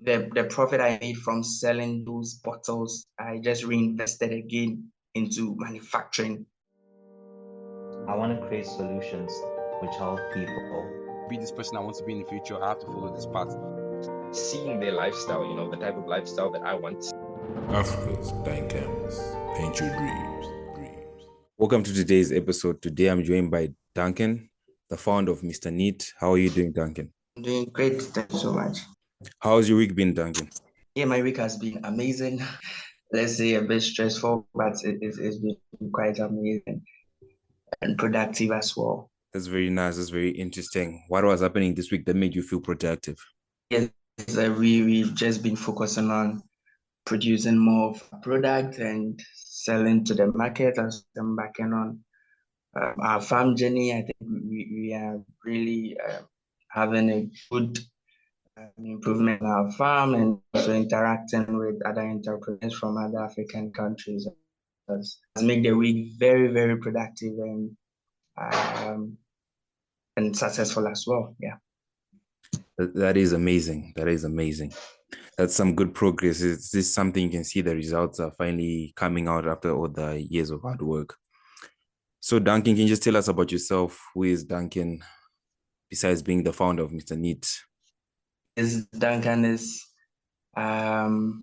the profit I made from selling those bottles, I just reinvested again into manufacturing. I want to create solutions which help people. Be this person I want to be in the future, I have to follow this path. Seeing their lifestyle, the type of lifestyle that I want. Africa's blank canvas. Paint your dreams. Welcome to today's episode. Today I'm joined by Duncan, the founder of Mr. Neat. How are you doing, Duncan? I'm doing great. Thank you so much. How's your week been, Duncan? Yeah, my week has been amazing. Let's say a bit stressful, but it's been quite amazing and productive as well. That's very nice. That's very interesting. What was happening this week that made you feel productive? Yes, we've just been focusing on producing more of a product and selling to the market as I'm backing on our farm journey. I think we are really having a good improvement in our farm and also interacting with other entrepreneurs from other African countries has made the week very, very productive and successful as well. Yeah. That is amazing. That is amazing. That's some good progress. Is this something you can see the results are finally coming out after all the years of hard work? So Duncan, can you just tell us about yourself? Who is Duncan besides being the founder of Mr. Neat? Duncan is an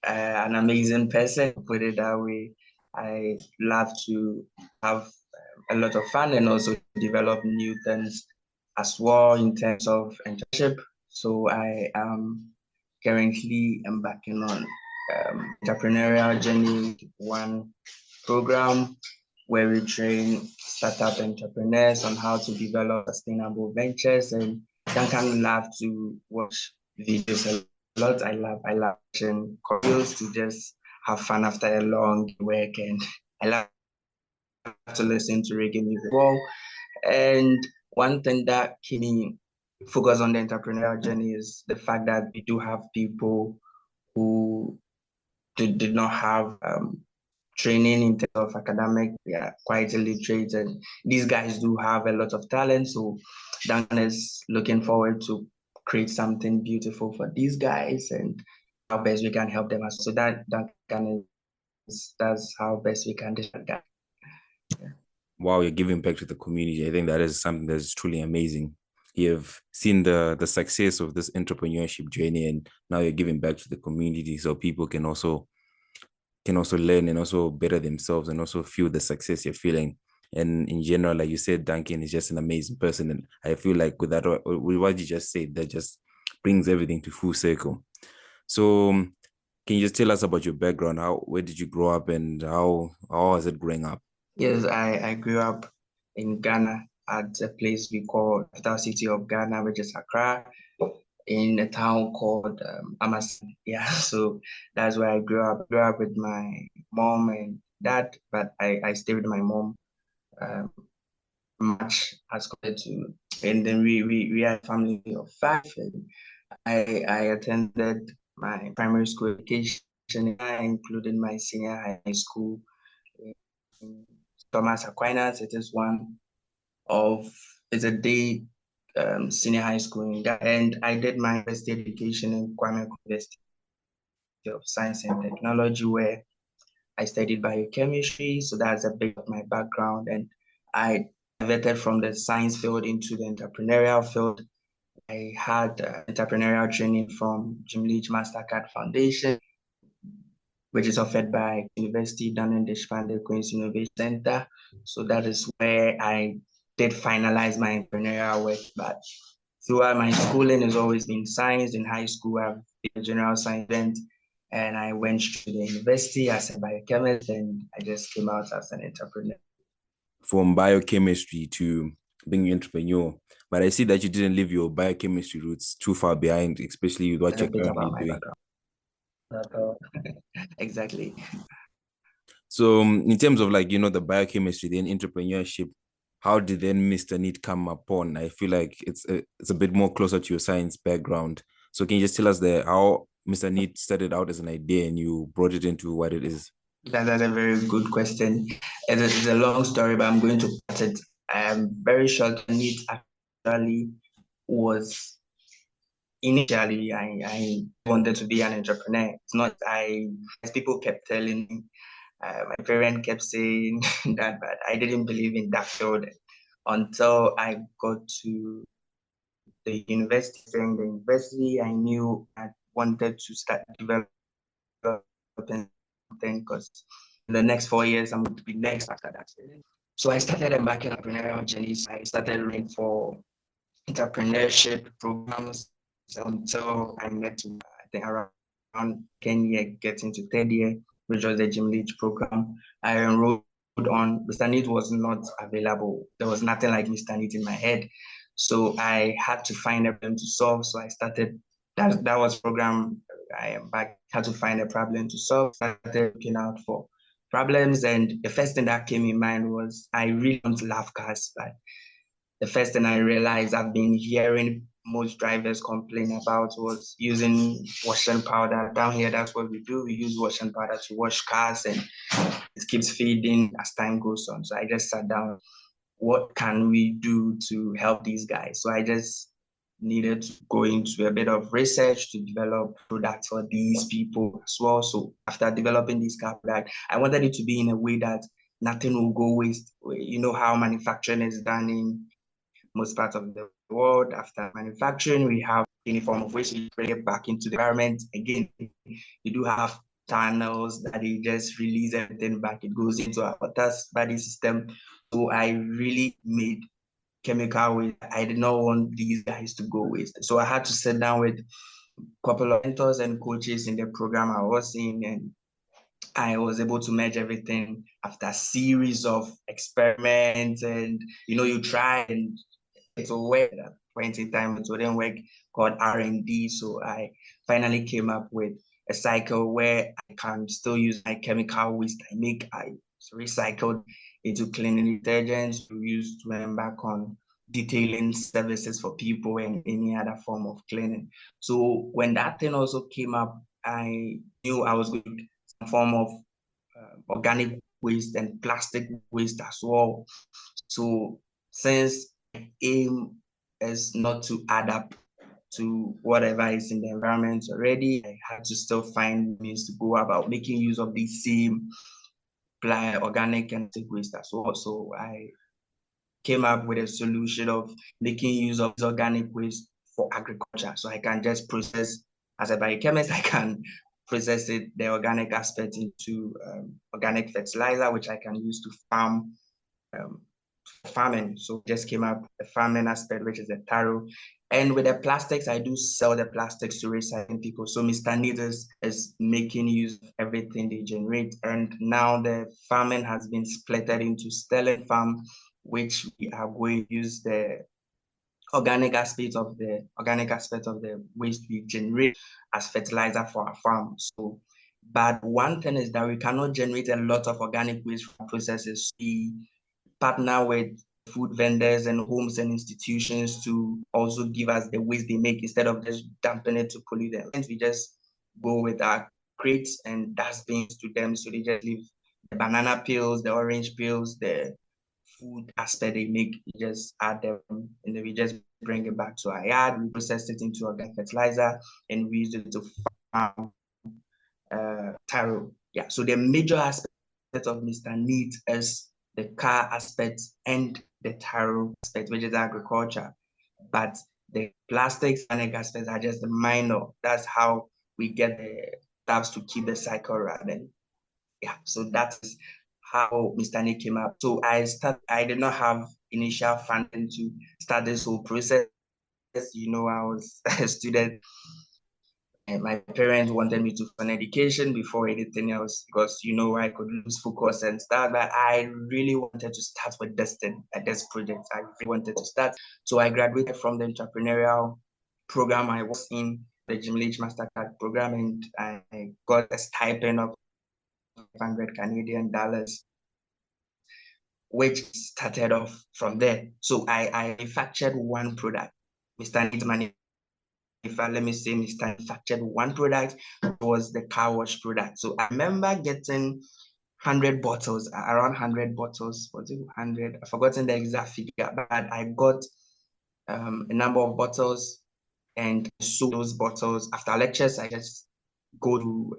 amazing person, put it that way. I love to have a lot of fun and also develop new things as well in terms of entrepreneurship. So I am currently embarking on entrepreneurial journey one program where we train startup entrepreneurs on how to develop sustainable ventures. And Duncan love to watch videos a lot. I love watching videos to just have fun after a long work, and I love to listen to reggae music as well. And one thing that keeps me focused on the entrepreneurial journey is the fact that we do have people who did not have training in terms of academic. They are quite illiterate, and these guys do have a lot of talent. So Duncan is looking forward to create something beautiful for these guys and how best we can help them. So that Duncan that's how best we can do that. Yeah. Wow, you're giving back to the community. I think that is something that's truly amazing. You've seen the success of this entrepreneurship journey, and now you're giving back to the community so people can also learn and also better themselves and also feel the success you're feeling. And in general, like you said, Duncan is just an amazing person. And I feel like with that, with what you just said, that just brings everything to full circle. So can you just tell us about your background? Where did you grow up and how was it growing up? Yes, I grew up in Ghana at a place we call the capital city of Ghana, which is Accra, in a town called Asamoah. Yeah, so that's where I grew up. Grew up with my mom and dad, but I stayed with my mom much as compared to, and then we are a family of 5, and I attended my primary school education, including my senior high school in Thomas Aquinas. It's a day senior high school in that, and I did my university education in Kwame University of Science and Technology, where I studied biochemistry. So that's a bit of my background, and I pivoted from the science field into the entrepreneurial field. I had entrepreneurial training from Jim Leach Mastercard Foundation, which is offered by University Duncan Socials Innovation Center. So that is where I did finalize my entrepreneurial work. But throughout my schooling, has always been science. In high school, I've been a general science student, and I went to the university as a biochemist, and I just came out as an entrepreneur. From biochemistry to being an entrepreneur, but I see that you didn't leave your biochemistry roots too far behind, especially with what you're currently doing. Exactly. So in terms of the biochemistry, then entrepreneurship, how did then Mr. Neat come upon? I feel like it's a bit more closer to your science background. So can you just tell us how Mr. Neat started out as an idea and you brought it into what it is? That's a very good question. It's a long story, but I'm going to cut it. I am very short. Neat actually was initially I wanted to be an entrepreneur. It's not as people kept telling me, my parents kept saying that, but I didn't believe in that field until I got to the university. In the university, I knew I wanted to start developing because in the next 4 years, I'm going to be next after that. So I started embarking entrepreneurial journeys. I started looking for entrepreneurship programs until I met, I think, around 10 year, getting to third year, which was the gym lead program. I enrolled on. Mr. Need was not available. There was nothing like Mr. Need in my head. So I had to find a problem to solve. So I started, that was program I had to find a problem to solve. Started looking out for problems. And the first thing that came in mind was I really don't love cars, but the first thing I realized I've been hearing most drivers complain about was using washing powder. Down here, that's what we do. We use washing powder to wash cars, and it keeps fading as time goes on. So I just sat down, what can we do to help these guys? So I just needed to go into a bit of research to develop products for these people as well. So after developing this car product, I wanted it to be in a way that nothing will go waste. You know how manufacturing is done in most parts of the world. After manufacturing, we have any form of waste, we bring it back into the environment. Again, you do have tunnels that they just release everything back. It goes into our water body system. So I really made chemical waste. I did not want these guys to go waste. So I had to sit down with a couple of mentors and coaches in the program I was in, and I was able to merge everything after a series of experiments. And you try and it will work at that point in time. It wouldn't work, called R&D. So I finally came up with a cycle where I can still use my chemical waste I recycled into cleaning detergents to use to embark on detailing services for people and any other form of cleaning. So when that thing also came up, I knew I was going to some form of organic waste and plastic waste as well. So since aim is not to add up to whatever is in the environment already, I had to still find means to go about making use of the same organic and waste as well. So I came up with a solution of making use of organic waste for agriculture. So I can just process, as a biochemist, I can process it, the organic aspect, into organic fertilizer, which I can use to farming. So just came up the farming aspect, which is the taro. And with the plastics, I do sell the plastics to recycling people. So Mr. Needles is making use of everything they generate. And now the farming has been split into Sterling Farm, which we are going to use the organic aspect of the waste we generate as fertilizer for our farm. So, but one thing is that we cannot generate a lot of organic waste from processes. We partner with food vendors and homes and institutions to also give us the waste they make instead of just dumping it to pollute them. And we just go with our crates and dustbins to them, so they just leave the banana peels, the orange peels, the food aspect they make, we just add them, and then we just bring it back to our yard. We process it into organic fertilizer, and we use it to farm taro. Yeah, so the major aspect of Mr. Neat is the car aspect and the taro aspect, which is agriculture. But the plastics and the aspects are just the minor. That's how we get the stuffs to keep the cycle running. Yeah, so that's how Mr. Nick came up. So I did not have initial funding to start this whole process. I was a student, and my parents wanted me to fund education before anything else, because I could lose focus and start. But I really wanted to start with this project. I really wanted to start. So I graduated from the entrepreneurial program I was in, the Gym Leach Mastercard program, and I got a stipend of 500 Canadian dollars, which started off from there. So I manufactured one product. Mr. Manufactured one product. It was the car wash product. So I remember getting 100 bottles, around 100 bottles. Was it 100? I've forgotten the exact figure, but I got a number of bottles and sold those bottles. After lectures, I just go to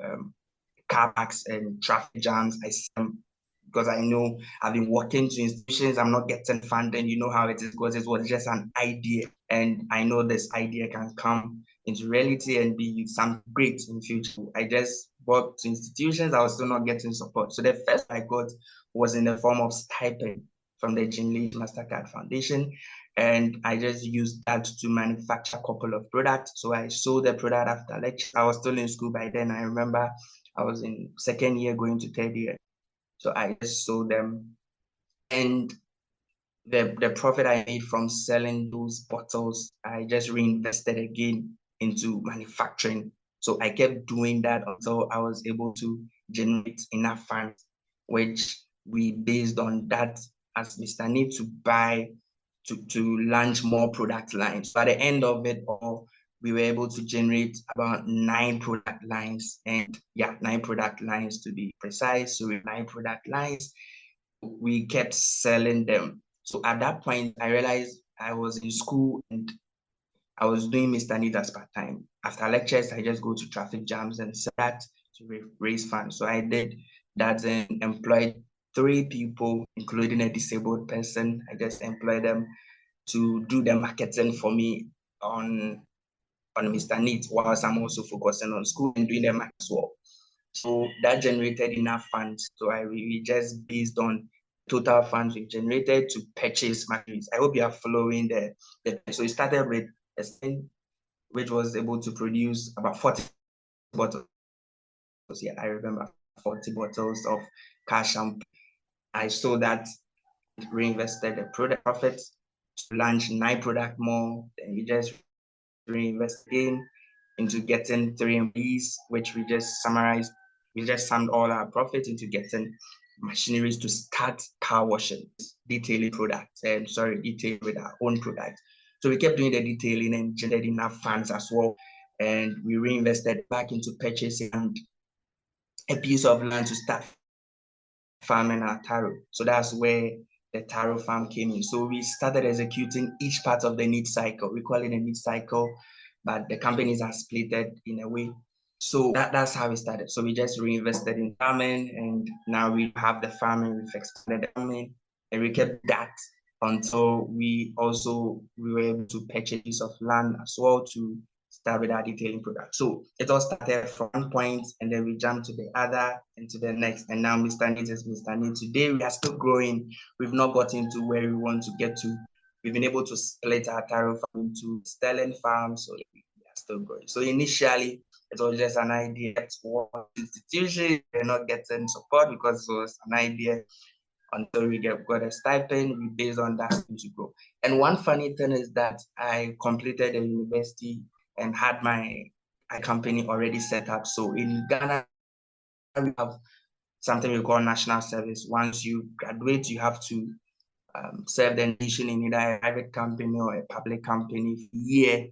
car parks and traffic jams. I see them because I know I've been working to institutions. I'm not getting funding. You know how it is, because it was just an idea. And I know this idea can come into reality and be something great in the future. I just worked to institutions. I was still not getting support. So the first I got was in the form of stipend from the Jean Lee Mastercard Foundation. And I just used that to manufacture a couple of products. So I sold the product after lecture. I was still in school by then. I remember I was in second year going to third year. So I just sold them. And the profit I made from selling those bottles, I just reinvested again into manufacturing. So I kept doing that until I was able to generate enough funds, which we based on that as Mr. Need to buy to launch more product lines. So at the end of it all, we were able to generate about 9 product lines, and 9 product lines to be precise. So with 9 product lines, we kept selling them. So at that point, I realized I was in school and I was doing Mr. Need as part-time. After lectures, I just go to traffic jams and sell that to raise funds. So I did that and employed 3 people, including a disabled person. I just employed them to do the marketing for me on Mr. Need, whilst I'm also focusing on school and doing them as well. So that generated enough funds. So we just based on total funds we generated to purchase machineries. I hope you are following the so it started with a thing which was able to produce about 40 bottles. Yeah, I remember 40 bottles of car shampoo. I sold that, reinvested the product profits to launch 9 product more. Then we just reinvest again into getting 3 employees, which we just summarized. We just summed all our profits into getting machineries to start car washing, detailing products, detailing with our own product. So we kept doing the detailing and generated enough funds as well. And we reinvested back into purchasing a piece of land to start farming our taro. So that's where the taro farm came in. So we started executing each part of the need cycle. We call it a need cycle, but the companies are splitted in a way. So that's how we started. So we just reinvested in farming, and now we have the farming, we've expanded the farming, and we kept that until we were able to purchase a piece of land as well to start with our detailing product. So it all started from one point, and then we jumped to the other and to the next. And now Mr. Need is Mr. Need. Today we are still growing. We've not gotten to where we want to get to. We've been able to split our taro farm into sterling farms, so we are still growing. So initially, it was just an idea to institutions. They're not getting support because it was an idea. Until we got a stipend, we based on that to grow. And one funny thing is that I completed a university and had my company already set up. So in Ghana, we have something we call national service. Once you graduate, you have to serve the nation in either a private company or a public company for a year.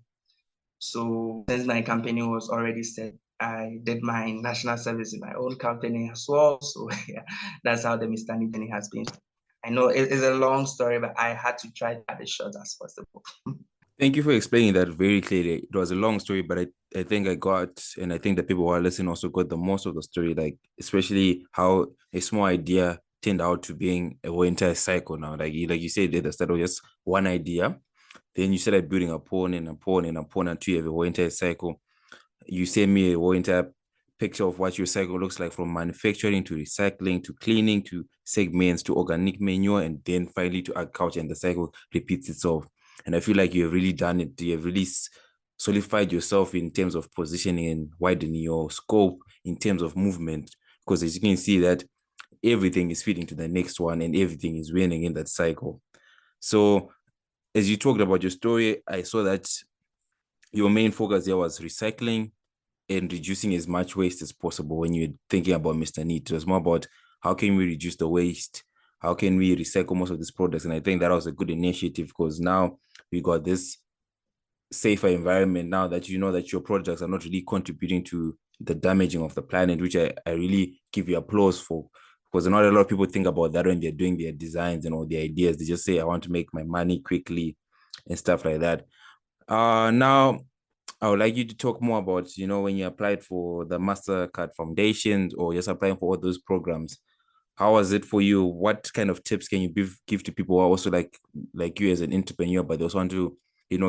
So since my company was already set, I did my national service in my own company as well. So that's how the Mr. Need journey has been. I know it's a long story, but I had to try to cut it short as possible. Thank you for explaining that very clearly. It was a long story, but I think I got, and I think the people who are listening also got the most of the story, like especially how a small idea turned out to being a whole entire cycle now. Like you said, at the start was just one idea. Then you started building upon until you have a whole entire cycle. You sent me a whole entire picture of what your cycle looks like, from manufacturing to recycling to cleaning to segments to organic manure, and then finally to agriculture, and the cycle repeats itself. And I feel like you have really done it. You have really solidified yourself in terms of positioning and widening your scope in terms of movement. Because as you can see that everything is feeding to the next one and everything is winning in that cycle. So as you talked about your story, I saw that your main focus there was recycling and reducing as much waste as possible. When you're thinking about Mr. Need, it was more about how can we reduce the waste? How can we recycle most of these products? And I think that was a good initiative, because now we got this safer environment now that you know that your products are not really contributing to the damaging of the planet, which I really give you applause for, because not a lot of people think about that when they're doing their designs and all their ideas. They just say, I want to make my money quickly and stuff like that. Now, I would like you to talk more about, when you applied for the MasterCard Foundation or just applying for all those programs. How was it for you? What kind of tips can you give to people who are also like you as an entrepreneur, but they also want to,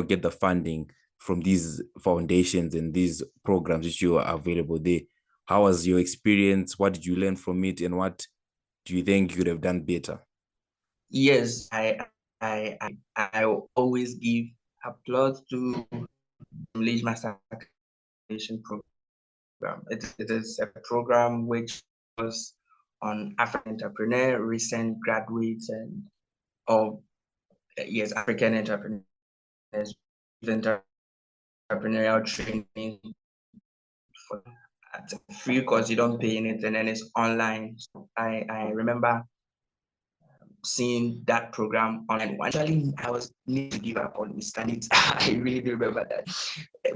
get the funding from these foundations and these programs which you are available there? How was your experience? What did you learn from it? And what do you think you could have done better? Yes, I always give applause to Village Master Foundation program. It is a program which was on African entrepreneur, recent graduates, and African entrepreneurs, entrepreneurial training for at a free course. You don't pay anything, and then it's online. So I remember seeing that program online. Actually, I was need to give up on studying. I really do remember that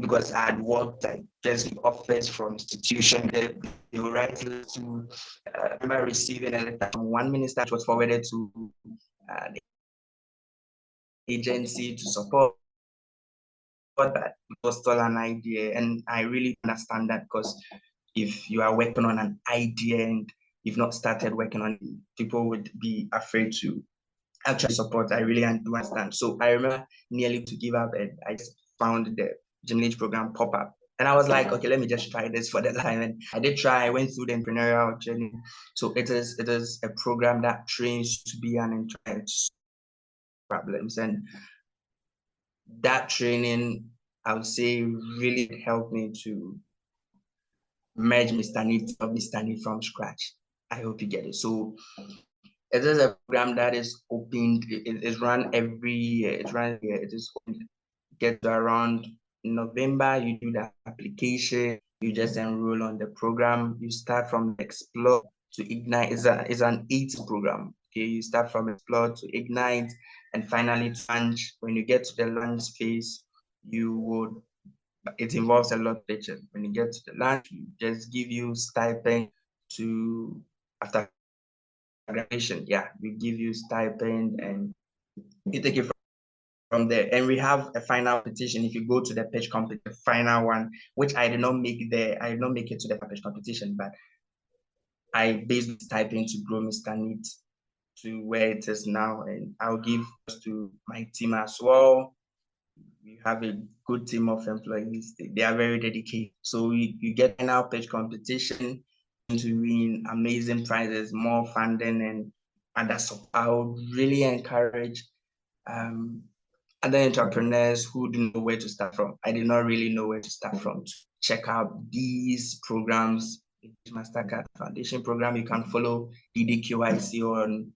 because I had worked like just offers from institution. They were writing to. I remember receiving a letter from one minister, which was forwarded to the agency to support that. It was still an idea, and I really understand that because if you are working on an idea and you've not started working on it, people would be afraid to actually support. I really do understand. So I remember nearly to give up, and I just found the Gymnage program pop up. And I was like, okay, let me just try this for the time. And I did try. I went through the entrepreneurial journey. So it is a program that trains to be an entrepreneur problems. And that training, I would say, really helped me to merge Mr. Need of Mr. Need from scratch. I hope you get it. So it is a program that is opened. It is run every year. It's run here. It is opened. Get to around November. You do the application. You just enroll on the program. You start from Explore to Ignite. It's an 8 program. Okay, you start from Explore to Ignite, and finally to launch. When you get to the launch phase, it involves a lot of teaching. When you get to the launch, you just give you stipend to after graduation. Yeah, we give you stipend and you take it from there. And we have a final competition. If you go to the pitch competition, the final one, which I did not make it to the pitch competition, but I based the stipend to grow Mr. Neat to where it is now. And I'll give to my team as well. We have a good team of employees. They are very dedicated. So you get an out pitch competition to win amazing prizes, more funding, and that's I would really encourage other entrepreneurs who don't know where to start from. I did not really know where to start from. To check out these programs, the MasterCard Foundation program. You can follow DDQIC on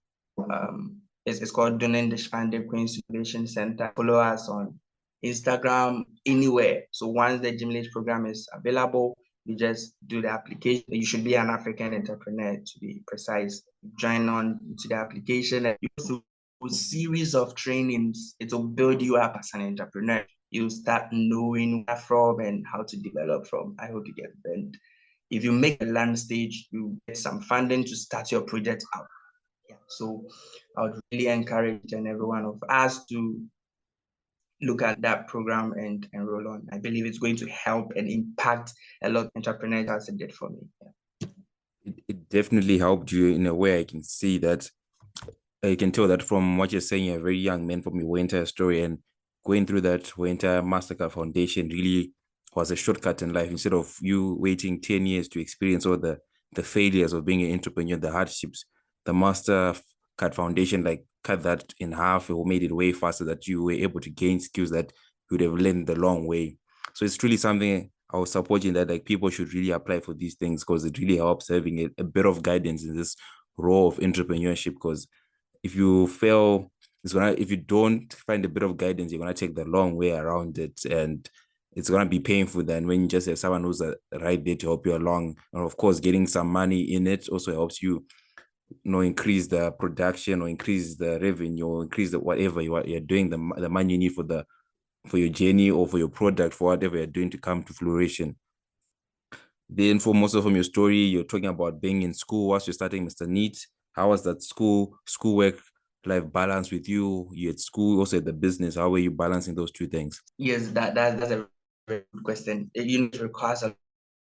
it's called Duncan Socials Innovation Center. Follow us on Instagram, anywhere. So once the Gymnage program is available, you just do the application. You should be an African entrepreneur to be precise. Join on to the application and you do a series of trainings. It will build you up as an entrepreneur. You start knowing where from and how to develop from. I hope you get bent. If you make a land stage, you get some funding to start your project out. Yeah. So I would really encourage each and every one of us to look at that program and enroll on. I believe it's going to help and impact a lot of entrepreneurs as it did for me. Yeah. It definitely helped you in a way. I can see that. I can tell that from what you're saying, you're a very young man from your entire story, and going through that entire MasterCard Foundation really was a shortcut in life. Instead of you waiting 10 years to experience all the failures of being an entrepreneur, the hardships, the MasterCard Foundation cut that in half or made it way faster, that you were able to gain skills that you would have learned the long way. So it's really something I was supporting, that people should really apply for these things, because it really helps having a bit of guidance in this role of entrepreneurship. Because if you fail, if you don't find a bit of guidance, you're gonna take the long way around it, and it's gonna be painful than when you just have someone who's right there to help you along. And of course, getting some money in it also helps you, increase the production or increase the revenue or increase the whatever you're doing, the money you need for your journey or for your product, for whatever you're doing to come to fruition. Then for most of your story, you're talking about being in school whilst you're starting Mr. Neat. How was that schoolwork life balance with you? You at school, also at the business. How were you balancing those two things? Yes, that's a very good question. It requires a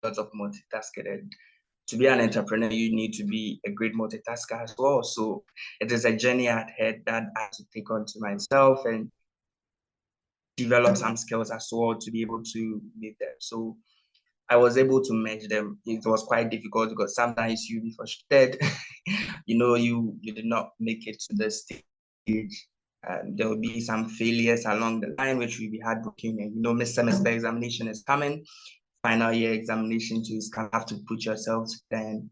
lot of multitasking. And to be an entrepreneur, you need to be a great multitasker as well. So it is a journey ahead that I have to take on to myself and develop some skills as well to be able to meet them. So I was able to match them. It was quite difficult because sometimes you be frustrated, you did not make it to the stage. There will be some failures along the line, which will be heartbreaking. And mid-semester examination is coming, final year examination too is have to put yourself then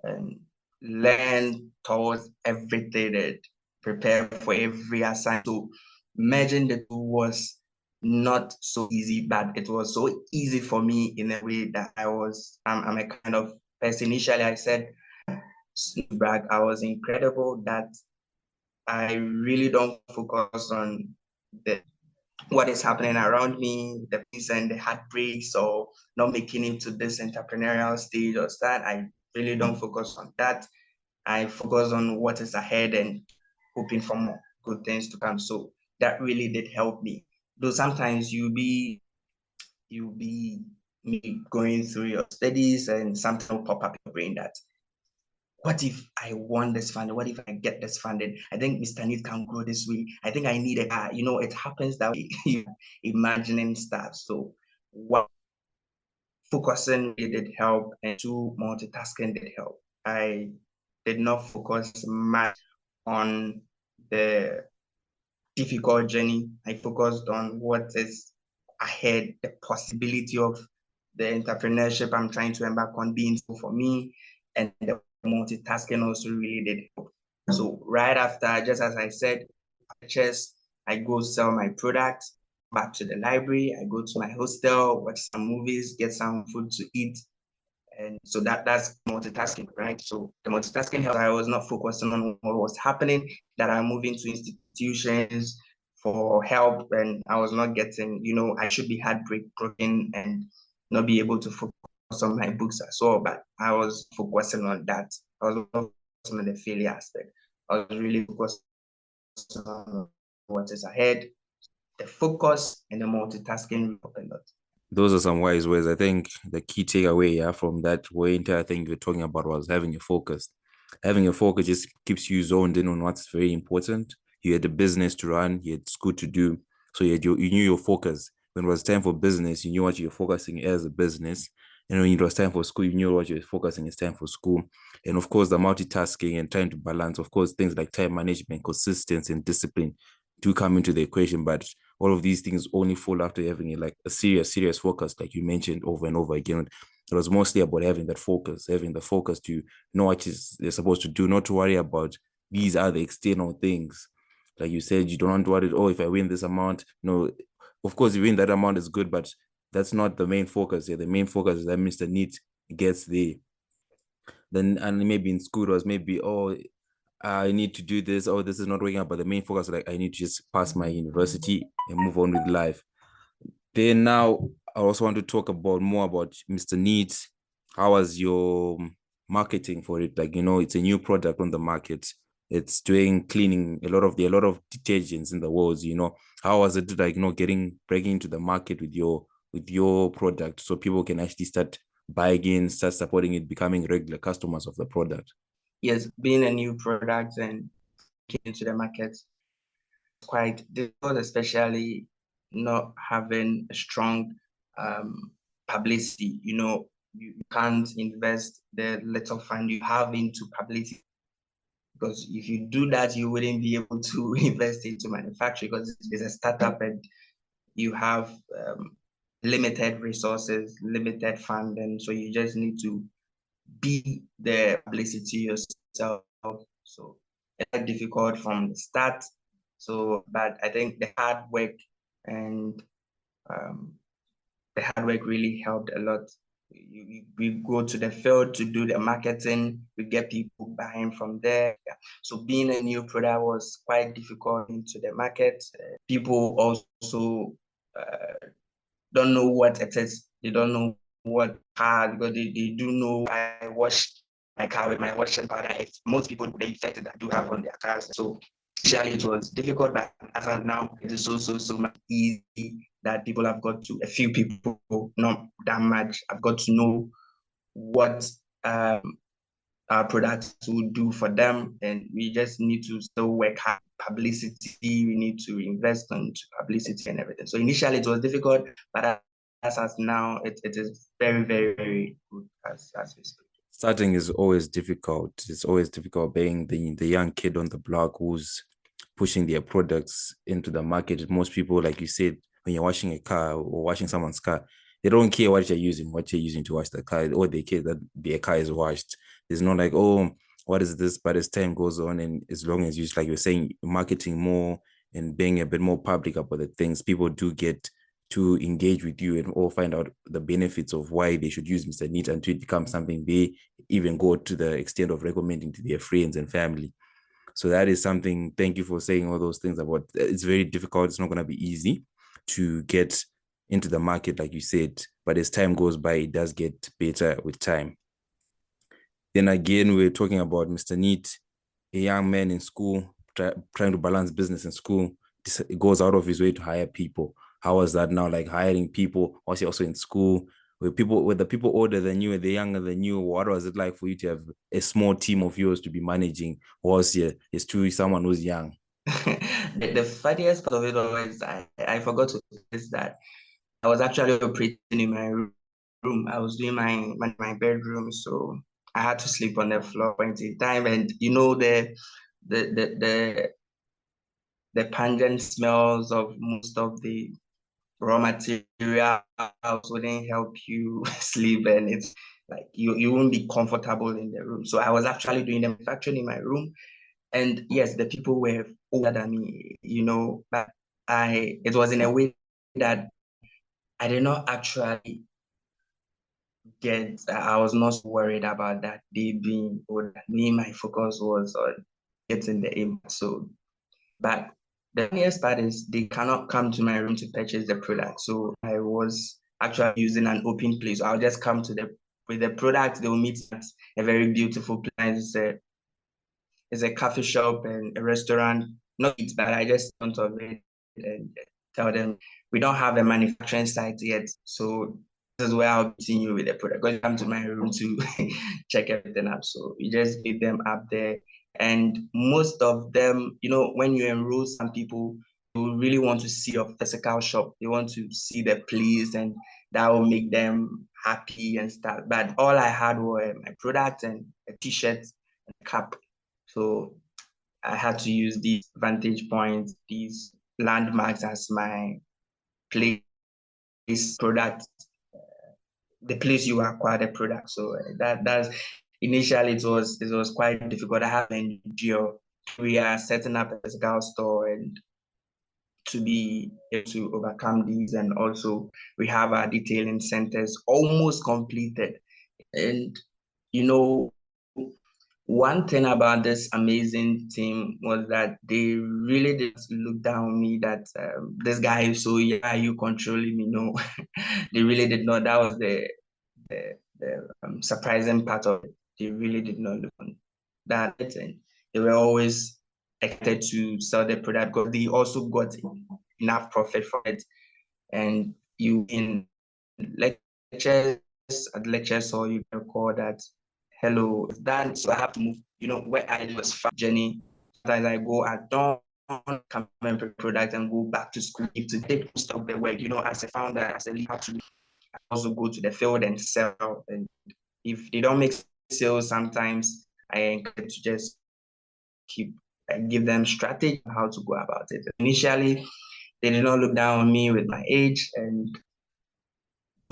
and learn towards everything and prepare for every assignment. So merging the two was not so easy, but it was so easy for me in a way that I'm a kind of person. Initially, I said, brag, I was incredible that I really don't focus on what is happening around me, the peace and the heartbreaks, or not making it to this entrepreneurial stage or that. I really don't focus on that. I focus on what is ahead and hoping for more good things to come. So that really did help me. Though sometimes you'll be going through your studies and something will pop up in your brain that, what if I want this funding? What if I get this funding? I think Mr. Need can grow this way. I think I need a car. It happens that way. Imagining stuff. So what focusing did help, and two, multitasking did help. I did not focus much on the difficult journey. I focused on what is ahead, the possibility of the entrepreneurship I'm trying to embark on being for me, and the multitasking also really did help. So right after, just as I said, I go sell my products, back to the library, I go to my hostel, watch some movies, get some food to eat. And so that's multitasking, right? So the multitasking helped. I was not focusing on what was happening, that I'm moving to institutions for help, and I was not getting, I should be heartbroken and not be able to focus on my books as well. But I was focusing on that. I was not focusing on the failure aspect. I was really focused on what is ahead. The focus and the multitasking help a lot. Those are some wise words. I think the key takeaway from that entire thing you're talking about was having a focus. Having a focus just keeps you zoned in on what's very important. You had a business to run, you had school to do. So you knew your focus. When it was time for business, you knew what you were focusing as a business. And when it was time for school, you knew what you were focusing is time for school. And of course, the multitasking and trying to balance, of course, things like time management, consistency, and discipline do come into the equation. But all of these things only fall after having a serious focus, like you mentioned over and over again. It was mostly about having the focus to know what they're supposed to do, not to worry about these are the external things. Like you said, you don't want to worry, if I win this amount. No, of course, you win that amount is good, but that's not the main focus here. The main focus is that Mr. Neat gets there. Then, and maybe in school it was maybe, I need to do this. Oh, this is not working out. But the main focus, like, I need to just pass my university and move on with life. Then now, I also want to talk more about Mr. Needs. How was your marketing for it? Like, it's a new product on the market. It's doing cleaning. There are a lot of detergents in the world. How was it like? Breaking into the market with your product, so people can actually start buying in, start supporting it, becoming regular customers of the product. Yes, being a new product and getting into the market quite difficult, especially not having a strong publicity. You can't invest the little fund you have into publicity, because if you do that, you wouldn't be able to invest into manufacturing, because it's a startup and you have limited resources, limited funding. So you just need to be the publicity yourself. So it's difficult from the start. So, but I think the hard work really helped a lot. We go to the field to do the marketing, we get people buying from there. So being a new product was quite difficult into the market. People also don't know what it is. They don't know what car, because they do know I wash my car with my washing powder. Most people, the effect that do have on their cars. So initially it was difficult, but as of now, it is so much easy that people have got to, a few people, not that much, have got to know what our products will do for them. And we just need to still work hard. Publicity, we need to invest into publicity and everything. So initially it was difficult, but as now, it is very, very, very good as we speak. Starting is always difficult. It's always difficult being the young kid on the block who's pushing their products into the market. Most people, like you said, when you're washing a car or washing someone's car, they don't care what you're using to wash the car. All they care that their car is washed. There's no like, oh, what is this? But as time goes on, and as long as you, like you're saying, marketing more and being a bit more public about the things, people do get to engage with you and all find out the benefits of why they should use Mr. Neat until it becomes something they even go to the extent of recommending to their friends and family. So that is something, thank you for saying all those things about, it's very difficult. It's not going to be easy to get into the market, like you said, but as time goes by, it does get better with time. Then again, we're talking about Mr. Neat, a young man in school, trying to balance business and school. He goes out of his way to hire people. How was that now? Like hiring people? Was he also in school? Were the people older than you and the younger than you? What was it like for you to have a small team of yours to be managing? Was it's true someone who's young? The funniest part of it was I forgot to say that I was actually operating in my room. I was doing my bedroom, so I had to sleep on the floor point in time. And you know the pungent smells of most of the raw materials wouldn't help you sleep, and it's like you won't be comfortable in the room. So I was actually doing the manufacturing in my room, and yes, the people were older than me, but it was in a way that I did not actually I was not worried about that they being older. Me, my focus was on getting the impact. So, but the funniest part is they cannot come to my room to purchase the product. So I was actually using an open place. I'll just come with the product. They'll meet at a very beautiful place. It's a coffee shop and a restaurant. Not eat, but I just want to it and tell them we don't have a manufacturing site yet. So this is where I'll continue with the product. Go come to my room to check everything up. So we just get them up there. And most of them, when you enroll some people, you really want to see your physical shop. They want to see the place, and that will make them happy and stuff. But all I had were my product and a t-shirt and a cap. So I had to use these vantage points, these landmarks as my place product, the place you acquire the product. So that's initially it was quite difficult. I have an NGO. We are setting up a physical store and to be able to overcome these, and also we have our detailing centers almost completed. And one thing about this amazing team was that they really did look down on me that this guy is so yeah, you controlling me. No, they really did not. That was the surprising part of it. They really did not look on that. And they were always excited to sell the product because they also got enough profit for it. And you in lectures, or you can call that hello, it's done. So I have to move, where I was far journey. Sometimes I go at dawn, come and product and go back to school to take stop the work. As a founder, as a leader, to also go to the field and sell. And if they don't make sales, sometimes I encourage to just give them strategy on how to go about it. Initially, they did not look down on me with my age, and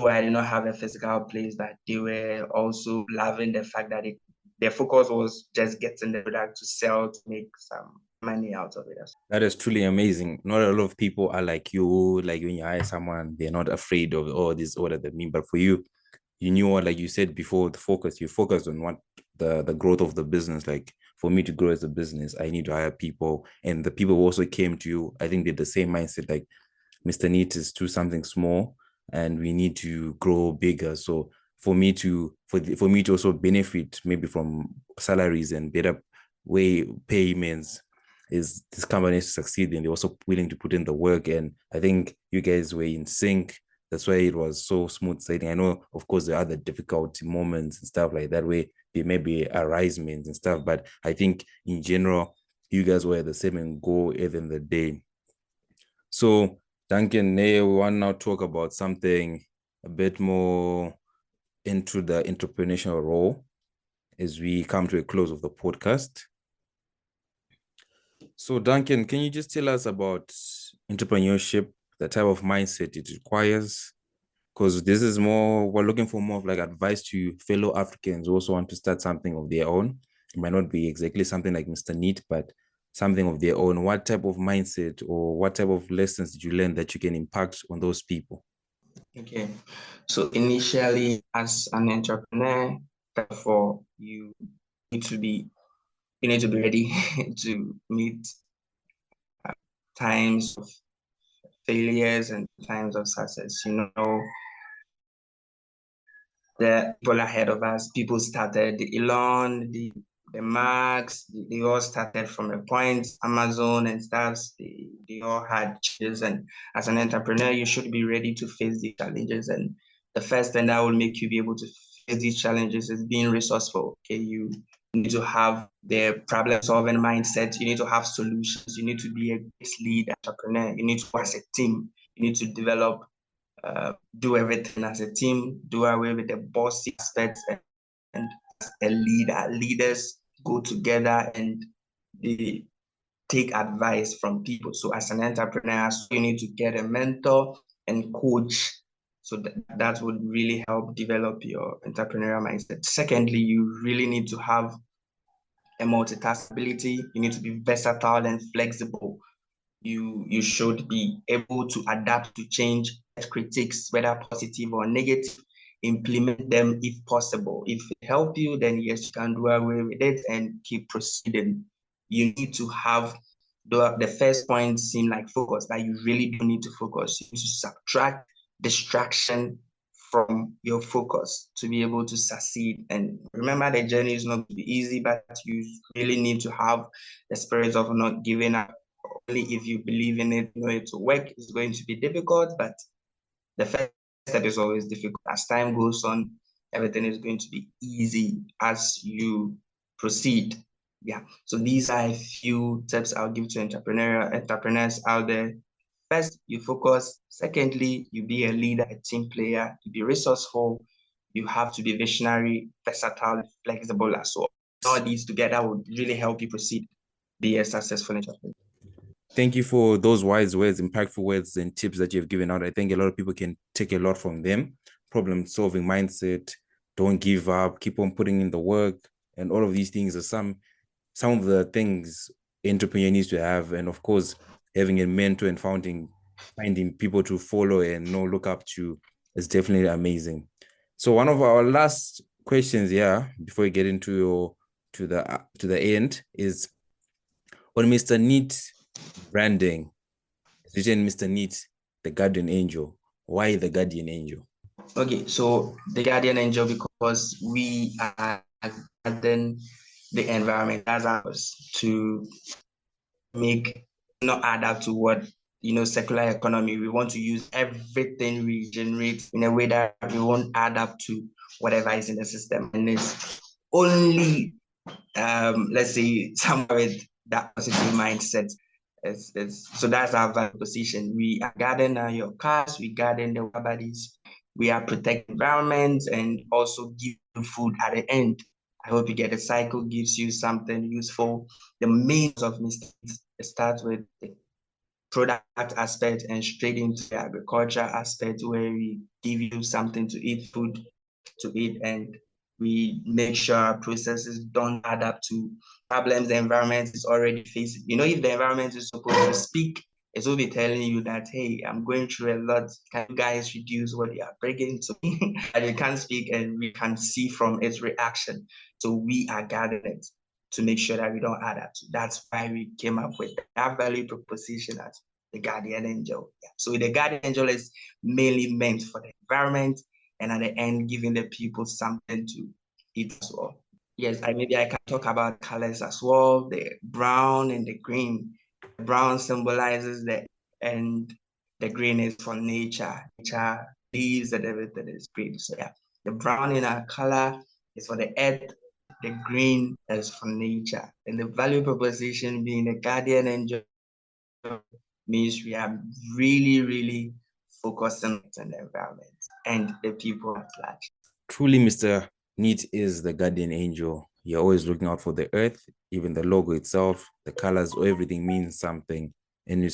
I did not have a physical place, but they were also loving the fact that their focus was just getting the product to sell, to make some money out of it. That is truly amazing. Not a lot of people are like you, like when you hire someone, they're not afraid of all this order that mean. But for you, you knew what, like you said before, you focused on what the growth of the business. Like for me to grow as a business, I need to hire people. And the people who also came to you, I think, did the same mindset, like Mr. Neat is to something small and we need to grow bigger. So for me to also benefit maybe from salaries and better way payments is this company to succeed, and they're also willing to put in the work. And I think you guys were in sync. That's why it was so smooth sailing. I know, of course, there are other difficult moments and stuff like that where there may be arisement and stuff, but I think in general, you guys were the same and go at the end of the day. So, Duncan, we want to now talk about something a bit more into the entrepreneurial role as we come to a close of the podcast. So, Duncan, can you just tell us about entrepreneurship, the type of mindset it requires? Because this is more, we're looking for more of like advice to fellow Africans who also want to start something of their own. It might not be exactly something like Mr. Neat, but something of their own. What type of mindset or what type of lessons did you learn that you can impact on those people? Okay, so initially as an entrepreneur, therefore you need to be ready to meet times of failures and times of success. You know, the people ahead of us, people started, the Elon, the Marks, they all started from a point, Amazon and stuff, they all had challenges. And as an entrepreneur, you should be ready to face these challenges. And the first thing that will make you be able to face these challenges is being resourceful. Okay, you need to have the problem-solving mindset. You need to have solutions. You need to be a great lead entrepreneur. You need to work as a team. You need to develop, do everything as a team, do away with the bossy aspects, and as a leader, leaders go together and they take advice from people. So as an entrepreneur, you need to get a mentor and coach. So that would really help develop your entrepreneurial mindset. Secondly, you really need to have a multitask ability. You need to be versatile and flexible. You should be able to adapt to change, critiques, whether positive or negative, implement them if possible. If it helps you, then yes, you can do away with it and keep proceeding. You need to have the first point seem like focus, but you really don't need to focus. You need to subtract distraction from your focus to be able to succeed. And remember, the journey is not going to be easy, but you really need to have the spirit of not giving up. Only if you believe in it, know it to work. It's going to be difficult, but the first step is always difficult. As time goes on, everything is going to be easy as you proceed. Yeah. So these are a few tips I'll give to entrepreneurs out there. First, you focus. Secondly, you be a leader, a team player. You be resourceful. You have to be visionary, versatile, flexible as well. All these together would really help you proceed, be a successful entrepreneur. Thank you for those wise words, impactful words, and tips that you've given out. I think a lot of people can take a lot from them. Problem-solving mindset, don't give up, keep on putting in the work, and all of these things are some of the things entrepreneur needs to have. And of course, having a mentor and finding people to follow and look up to is definitely amazing. So one of our last questions here before we get into to the end is on Mr. Neat branding. It's written Mr. Neat, the guardian angel. Why the guardian angel? Okay, so the guardian angel, because we are guarding the environment as ours to make not add up to what circular economy. We want to use everything we generate in a way that we won't add up to whatever is in the system, and it's only let's say someone with that positive mindset. So that's our value position. We are guarding your cars, we guarding the water bodies, we are protecting environment and also give you food at the end. I hope you get the cycle gives you something useful. The means of mistakes start with the product aspect and straight into the agriculture aspect where we give you something to eat, food to eat, and we make sure our processes don't add up to problems the environment is already facing. If the environment is supposed to speak, it will be telling you that, hey, I'm going through a lot. Can you guys reduce what you are bringing to me? And you can't speak, and we can see from its reaction. So we are guarding it to make sure that we don't add up to. That's why we came up with that value proposition as the guardian angel. Yeah. So the guardian angel is mainly meant for the environment, and at the end, giving the people something to eat as well. Yes, maybe I can talk about colors as well. The brown and the green. The brown symbolizes and the green is for nature. Nature, leaves and everything is green. So yeah, the brown in our color is for the earth. The green is for nature. And the value proposition being the guardian angel means we are really, really focusing on the environment and the people at large. Truly, Mr. Neat is the guardian angel. You're always looking out for the earth, even the logo itself, the colors, everything means something. And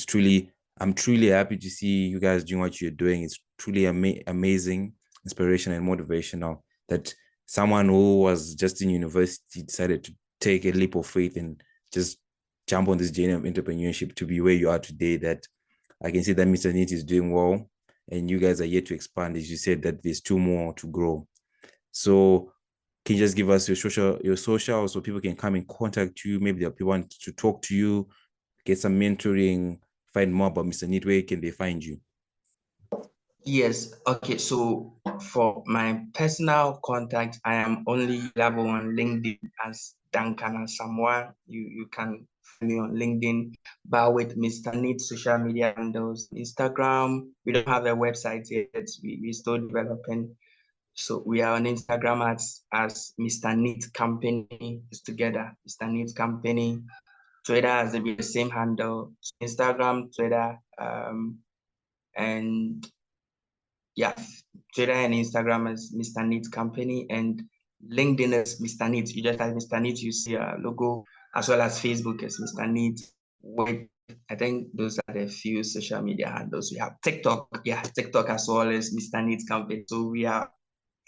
I'm truly happy to see you guys doing what you're doing. It's truly amazing, inspirational, and motivational that someone who was just in university decided to take a leap of faith and just jump on this journey of entrepreneurship to be where you are today. That I can see that Mr. Neat is doing well, and you guys are yet to expand. As you said, that there's 2 more to grow. So can you just give us your social so people can come and contact you? Maybe there are people want to talk to you, get some mentoring, find more about Mr. Neat. Where can they find you? Yes. Okay. So for my personal contact, I am only available on LinkedIn as Duncan Asamoah. You can find me on LinkedIn, but with Mr. Neat social media handles, Instagram. We don't have a website yet. We're still developing. So we are on Instagram as Mr. Neat Company. It's together, Mr. Neat Company. Twitter has the same handle. Instagram, Twitter, and yeah, Twitter and Instagram is Mr. Neat Company, and LinkedIn is Mr. Neat. You just type Mr. Neat, you see a logo, as well as Facebook is Mr. Neat. I think those are the few social media handles we have. TikTok, yeah, TikTok as well as Mr. Neat Company. So we are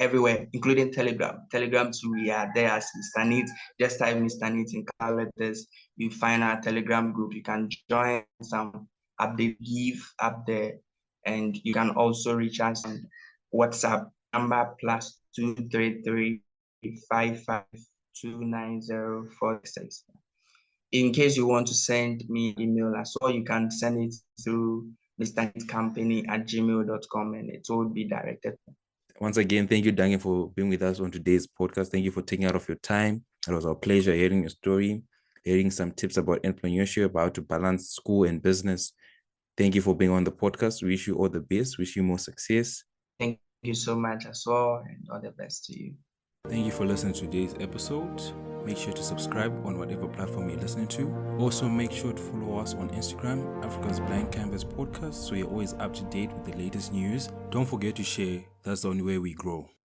everywhere, including Telegram. Telegram too, we are there as Mr. Neat. Just type Mr. Neat in letters. You find our Telegram group. You can join some update give up there. And you can also reach us on WhatsApp number +233 5529046. In case you want to send me an email as well, you can send it through mrneatcompany@gmail.com and it will be directed. Once again, thank you, Duncan, for being with us on today's podcast. Thank you for taking out of your time. It was our pleasure hearing your story, hearing some tips about entrepreneurship, how to balance school and business. Thank you for being on the podcast. We wish you all the best. Wish you more success. Thank you so much as well, and all the best to you. Thank you for listening to today's episode. Make sure to subscribe on whatever platform you're listening to. Also, make sure to follow us on Instagram, Africa's Blank Canvas Podcast, so you're always up to date with the latest news. Don't forget to share. That's the only way we grow.